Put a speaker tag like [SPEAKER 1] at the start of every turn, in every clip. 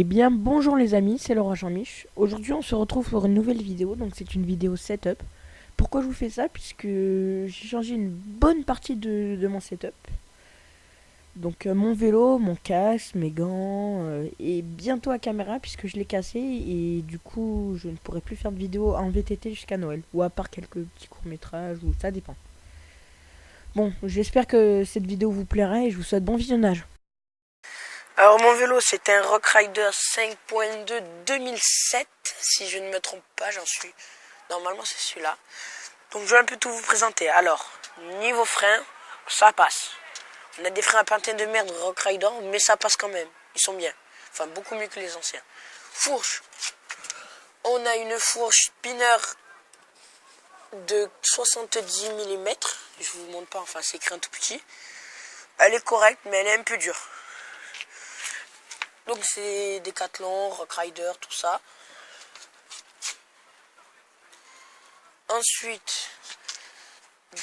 [SPEAKER 1] bien, bonjour les amis, c'est Laura Jean-Mich. Aujourd'hui, on se retrouve pour une nouvelle vidéo, donc c'est une vidéo setup. Pourquoi je vous fais ça? Puisque j'ai changé une bonne partie de mon setup. Donc mon vélo, mon casque, mes gants et bientôt la caméra puisque je l'ai cassé et du coup je ne pourrai plus faire de vidéo en VTT jusqu'à Noël. Ou à part quelques petits courts-métrages, ou ça dépend. Bon, j'espère que cette vidéo vous plaira et je vous souhaite bon visionnage. Alors mon vélo c'est un Rock Rider 5.2 2007, si je ne me trompe pas, j'en suis. Normalement c'est celui-là. Donc je vais un peu tout vous présenter. Alors, niveau frein, ça passe. On a des freins à peinture de merde Rock Rider, mais ça passe quand même. Ils sont bien. Enfin beaucoup mieux que les anciens. Fourche. On a une fourche spinner de 70 mm. Je vous montre pas, enfin c'est écrit un tout petit. Elle est correcte, mais elle est un peu dure. Donc c'est Decathlon, Rock Rider, tout ça. Ensuite,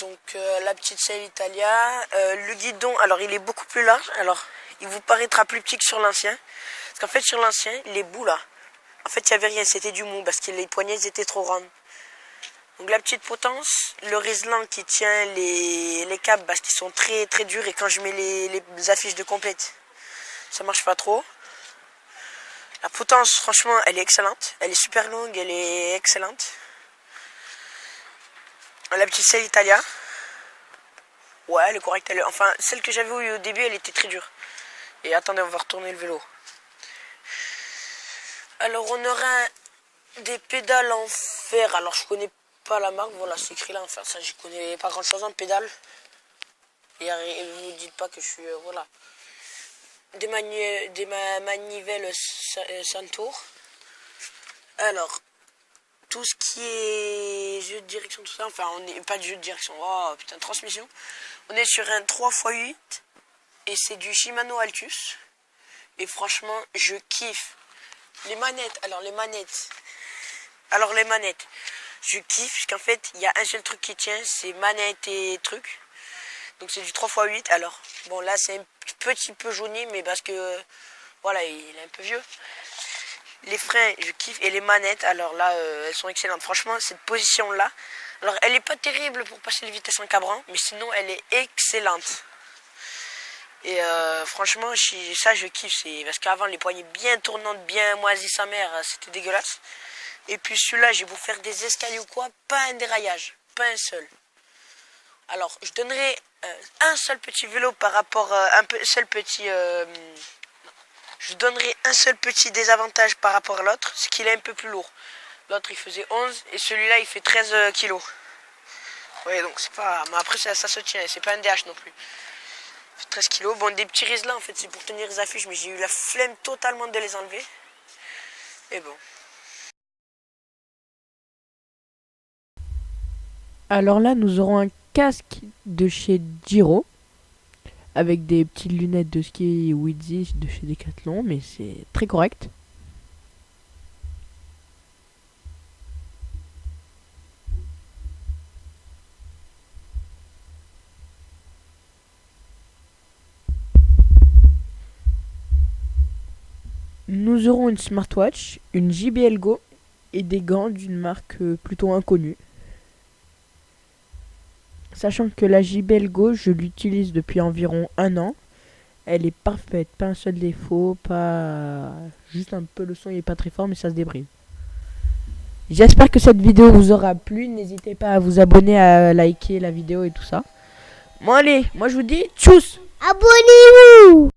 [SPEAKER 1] donc la petite selle Italia. Le guidon, alors il est beaucoup plus large. Alors il vous paraîtra plus petit que sur l'ancien. Parce qu'en fait sur l'ancien, les bouts là, en fait il n'y avait rien, c'était du mou. Parce que les poignées étaient trop rondes. Donc la petite potence, le Rislan qui tient les câbles parce qu'ils sont très très durs. Et quand je mets les affiches de complète, ça marche pas trop. La potence, franchement, elle est excellente. Elle est super longue, elle est excellente. La petite selle Italia. Ouais, elle est correcte. Enfin, celle que j'avais au début, elle était très dure. Et attendez, on va retourner le vélo. Alors, on aura des pédales en fer. Alors, je connais pas la marque. Voilà, c'est écrit là en fer. Ça, je connais pas grand chose en pédale. Et ne vous dites pas que je suis... voilà. Des manivelles Santour. Alors, tout ce qui est jeu de direction, tout ça, enfin, on n'est pas de jeu de direction, oh putain, transmission. On est sur un 3x8 et c'est du Shimano Altus. Et franchement, je kiffe. Les manettes, je kiffe parce qu'en fait, il y a un seul truc qui tient, c'est manette et truc. Donc c'est du 3x8. Alors, bon là c'est un petit peu jauni, mais parce que voilà, il est un peu vieux. Les freins, je kiffe. Et les manettes, alors là, elles sont excellentes. Franchement, cette position-là, alors elle est pas terrible pour passer les vitesses en cabrant, mais sinon elle est excellente. Et franchement, ça je kiffe. C'est parce qu'avant les poignées bien tournantes, bien moisies sa mère, c'était dégueulasse. Et puis celui-là, j'ai beau faire des escaliers ou quoi, pas un déraillage, pas un seul. Alors, je donnerai un seul petit vélo par rapport à je donnerai un seul petit désavantage par rapport à l'autre, c'est qu'il est un peu plus lourd. L'autre, il faisait 11 et celui-là, il fait 13 kilos. Ouais, donc c'est pas... Mais après, ça se tient, c'est pas un DH non plus. Il fait 13 kilos. Bon, des petits Risla, en fait, c'est pour tenir les affiches, mais j'ai eu la flemme totalement de les enlever. Et bon. Alors là, nous aurons un casque de chez Giro avec des petites lunettes de ski Wheezy de chez Decathlon, mais c'est très correct. Nous aurons une smartwatch, une JBL Go et des gants d'une marque plutôt inconnue. Sachant que la JBL Go, je l'utilise depuis environ 1 an. Elle est parfaite, pas un seul défaut, pas... Juste un peu le son, il est pas très fort, mais ça se débrise. J'espère que cette vidéo vous aura plu. N'hésitez pas à vous abonner, à liker la vidéo et tout ça. Bon allez, moi je vous dis tchuss.
[SPEAKER 2] Abonnez-vous.